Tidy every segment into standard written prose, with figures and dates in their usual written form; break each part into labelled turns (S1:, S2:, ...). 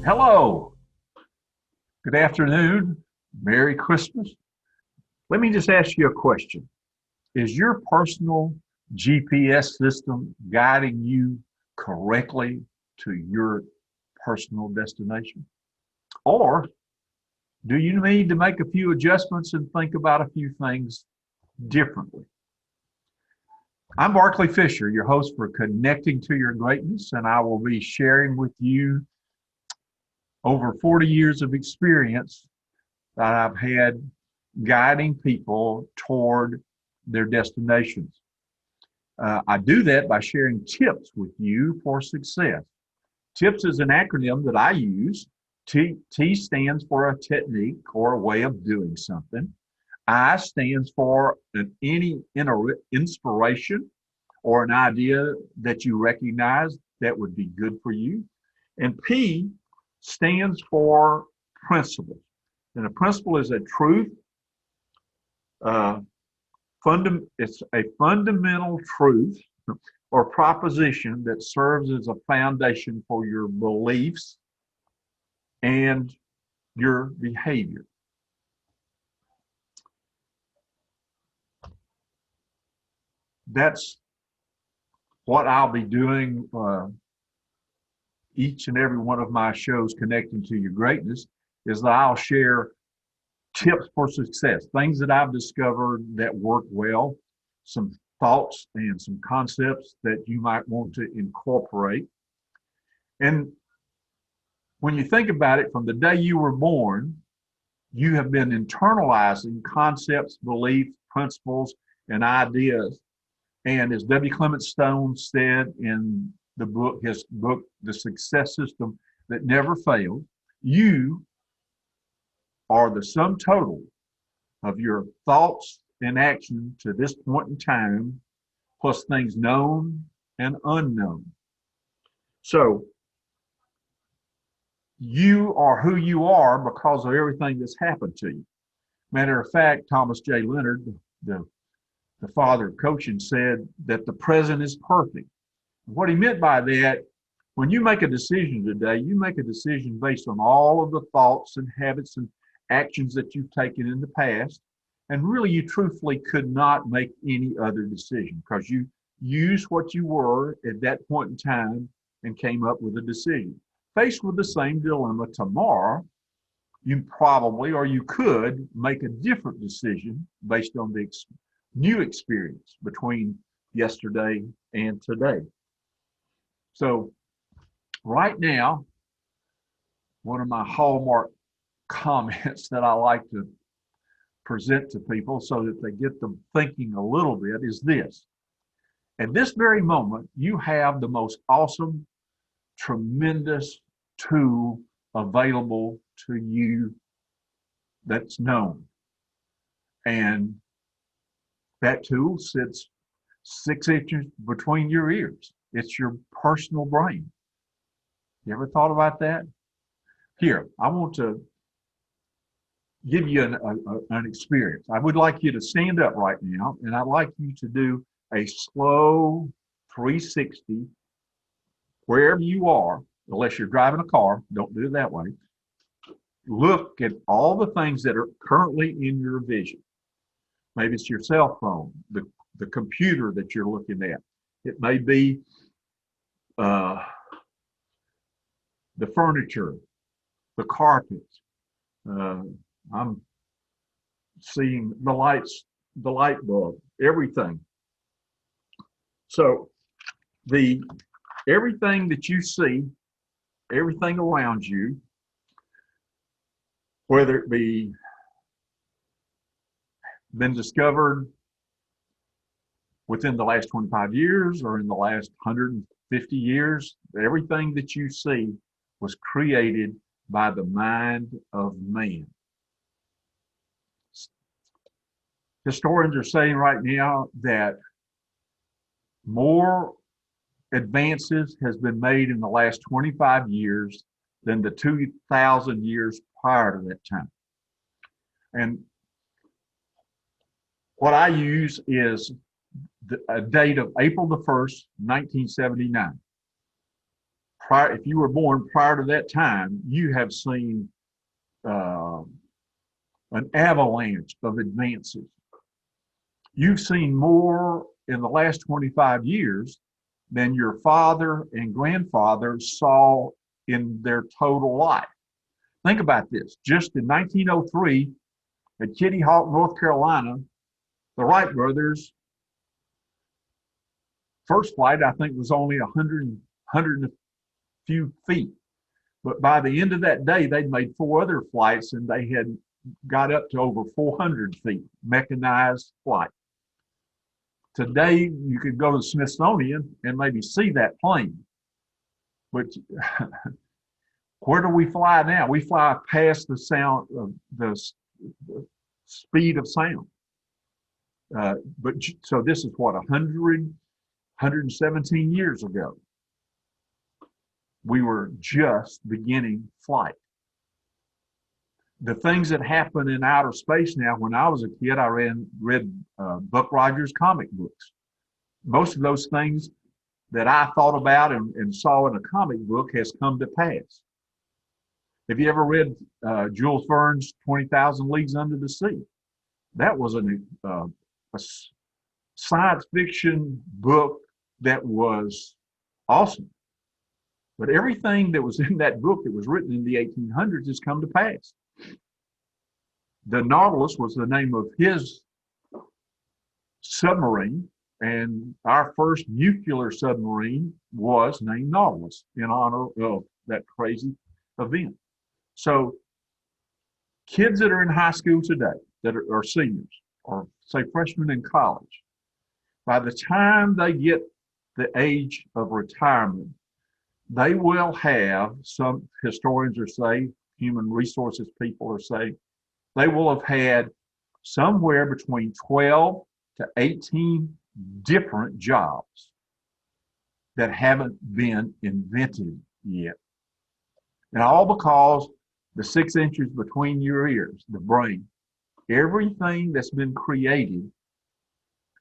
S1: Hello, good afternoon, Merry Christmas. Let me just ask you a question. Is your personal GPS system guiding you correctly to your personal destination? Or do you need to make a few adjustments and think about a few things differently? I'm Barclay Fisher, your host for Connecting to Your Greatness, and I will be sharing with you over 40 years of experience that I've had guiding people toward their destinations. I do that by sharing tips with you for success. TIPS is an acronym that I use. T stands for a technique or a way of doing something. I stands for any inspiration or an idea that you recognize that would be good for you. And P stands for principle. And a principle is a truth. Uh, it's a fundamental truth or proposition that serves as a foundation for your beliefs and your behavior. That's what I'll be doing each and every one of my shows connecting to your greatness is that I'll share tips for success, things that I've discovered that work well, some thoughts and some concepts that you might want to incorporate. And when you think about it, from the day you were born, you have been internalizing concepts, beliefs, principles, and ideas. And as W. Clement Stone said in his book, The Success System That Never Failed, you are the sum total of your thoughts and action to this point in time, plus things known and unknown. So you are who you are because of everything that's happened to you. Matter of fact, Thomas J. Leonard, the father of coaching, said that the present is perfect. What he meant by that, when you make a decision today, you make a decision based on all of the thoughts and habits and actions that you've taken in the past. And really, you truthfully could not make any other decision because you used what you were at that point in time and came up with a decision. Faced with the same dilemma tomorrow, you probably, or you could, make a different decision based on the new experience between yesterday and today. So right now, one of my hallmark comments that I like to present to people so that they get them thinking a little bit is this. At this very moment, you have the most awesome, tremendous tool available to you that's known. And that tool sits 6 inches between your ears. It's your personal brain. You ever thought about that? Here, I want to give you an experience. I would like you to stand up right now, and I'd like you to do a slow 360 wherever you are, unless you're driving a car. Don't do it that way. Look at all the things that are currently in your vision. Maybe it's your cell phone, the computer that you're looking at. It may be the furniture, the carpet. I'm seeing the lights, the light bulb, everything. So everything that you see, everything around you, whether it be been discovered within the last 25 years or in the last 150 years, everything that you see was created by the mind of man. Historians are saying right now that more advances has been made in the last 25 years than the 2,000 years prior to that time. And what I use is a date of April the 1st, 1979. if you were born prior to that time, you have seen uh, an avalanche of advances. You've seen more in the last 25 years than your father and grandfather saw in their total life. Think about this. Just in 1903, at Kitty Hawk, North Carolina, the Wright brothers' first flight, I think, was only 100 and a few feet. But by the end of that day, they'd made 4 other flights and they had got up to over 400 feet, mechanized flight. Today, you could go to the Smithsonian and maybe see that plane. But where do we fly now? We fly past the sound of the speed of sound. But so this is what, 117 years ago. We were just beginning flight. The things that happen in outer space now, when I was a kid, I read Buck Rogers comic books. Most of those things that I thought about and saw in a comic book has come to pass. Have you ever read Jules Verne's 20,000 Leagues Under the Sea? That was a science fiction book that was awesome. But everything that was in that book that was written in the 1800s has come to pass. The Nautilus was the name of his submarine, and our first nuclear submarine was named Nautilus in honor of that crazy event. So kids that are in high school today, that are seniors, or say freshmen in college, by the time they get the age of retirement, they will have, some historians are saying, human resources people are saying, they will have had somewhere between 12 to 18 different jobs that haven't been invented yet. And all because the 6 inches between your ears, the brain, everything that's been created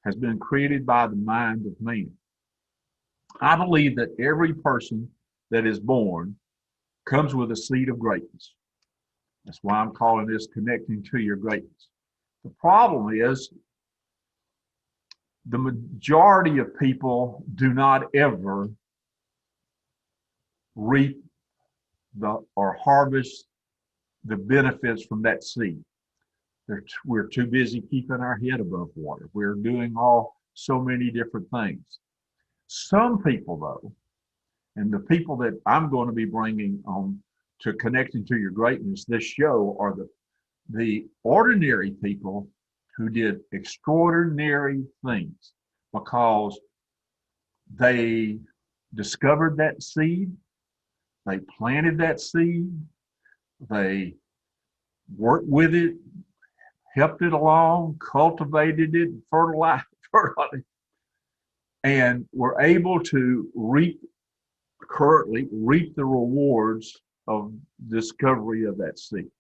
S1: has been created by the mind of man. I believe that every person that is born comes with a seed of greatness. That's why I'm calling this Connecting to Your Greatness. The problem is the majority of people do not ever reap or harvest the benefits from that seed. We're too busy keeping our head above water. We're doing so many different things. Some people, though, and the people that I'm going to be bringing on to Connecting to Your Greatness, this show, are the ordinary people who did extraordinary things because they discovered that seed, they planted that seed, they worked with it, helped it along, cultivated it, fertilized it, and were able to currently reap the rewards of discovery of that seed.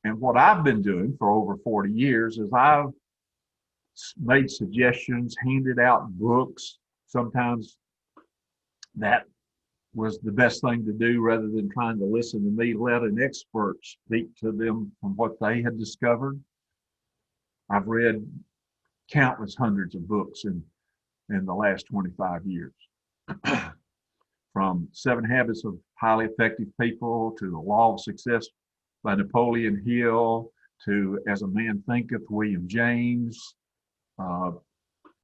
S1: And what I've been doing for over 40 years is I've made suggestions, handed out books. Sometimes that was the best thing to do rather than trying to listen to me, let an expert speak to them from what they had discovered. I've read countless hundreds of books in the last 25 years. From 7 Habits of Highly Effective People to The Law of Success by Napoleon Hill to As a Man Thinketh, William James, on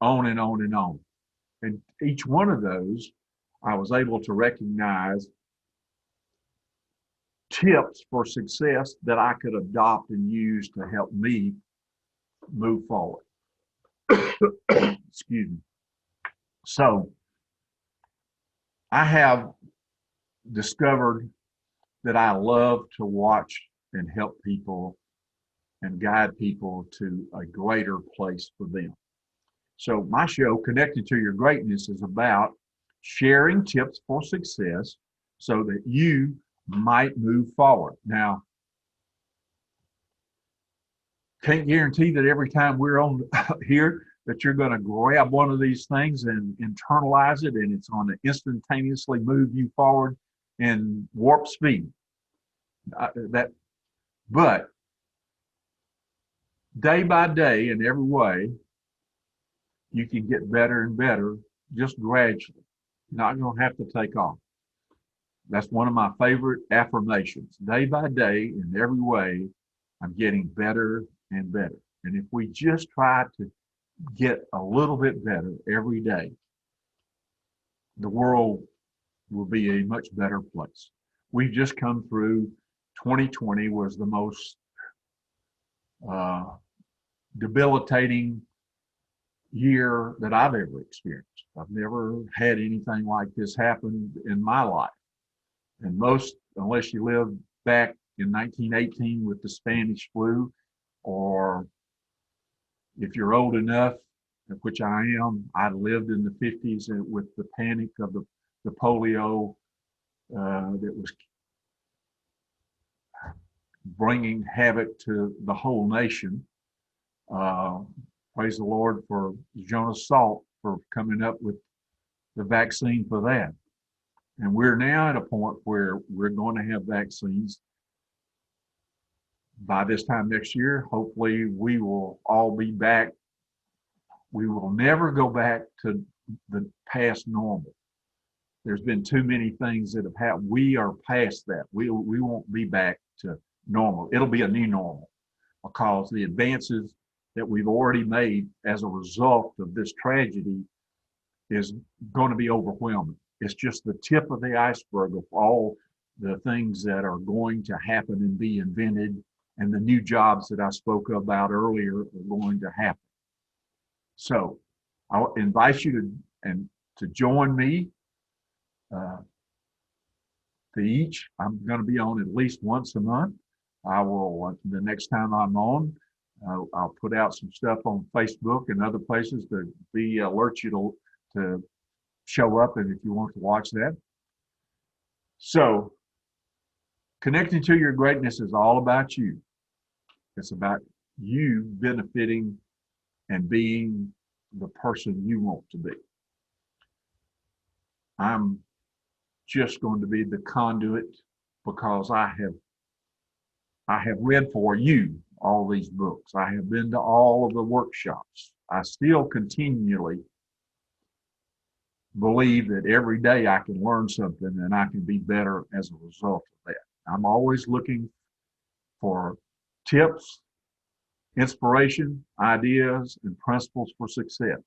S1: and on and on. And each one of those, I was able to recognize tips for success that I could adopt and use to help me move forward. Excuse me. So I have discovered that I love to watch and help people and guide people to a greater place for them. So my show, Connected to Your Greatness, is about sharing tips for success so that you might move forward. Now, can't guarantee that every time we're on here that you're going to grab one of these things and internalize it, and it's going to instantaneously move you forward in warp speed. But day by day, in every way, you can get better and better just gradually. Not going to have to take off. That's one of my favorite affirmations. Day by day, in every way, I'm getting better and better. And if we just try to get a little bit better every day, the world will be a much better place. We've just come through 2020 was the most debilitating year that I've ever experienced. I've never had anything like this happen in my life. And most, unless you lived back in 1918 with the Spanish flu, or if you're old enough, which I am, I lived in the 50s with the panic of the polio that was bringing havoc to the whole nation. Praise the Lord for Jonas Salk for coming up with the vaccine for that. And we're now at a point where we're going to have vaccines. By this time next year, hopefully we will all be back. We will never go back to the past normal. There's been too many things that have happened. We are past that. We won't be back to normal. It'll be a new normal because the advances that we've already made as a result of this tragedy is going to be overwhelming. It's just the tip of the iceberg of all the things that are going to happen and be invented, and the new jobs that I spoke about earlier are going to happen. So I'll invite you to join me. I'm going to be on at least once a month. I will, the next time I'm on, I'll put out some stuff on Facebook and other places to alert you to show up, and if you want to watch that. So connecting to your greatness is all about you. It's about you benefiting and being the person you want to be. I'm just going to be the conduit because I have read for you all these books. I have been to all of the workshops. I still continually believe that every day I can learn something and I can be better as a result of that. I'm always looking for tips, inspiration, ideas, and principles for success.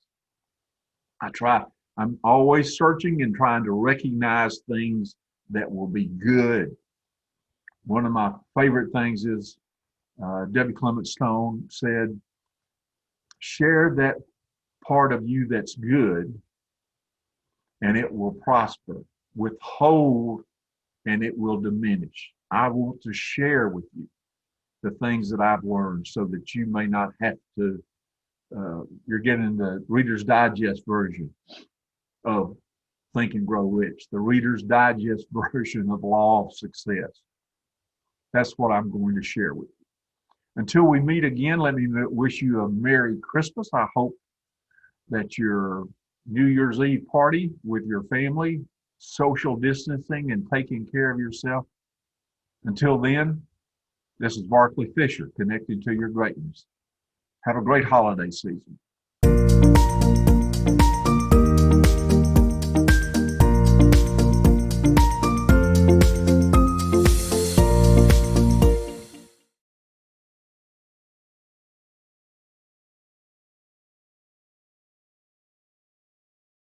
S1: I'm always searching and trying to recognize things that will be good. One of my favorite things is Debbie Clement Stone said, share that part of you that's good and it will prosper. Withhold and it will diminish. I want to share with you the things that I've learned so that you may not have to, you're getting the Reader's Digest version of Think and Grow Rich, the Reader's Digest version of Law of Success. That's what I'm going to share with you. Until we meet again, let me wish you a Merry Christmas. I hope that your New Year's Eve party with your family, social distancing and taking care of yourself. Until then, this is Barclay Fisher, connected to your greatness. Have a great holiday season.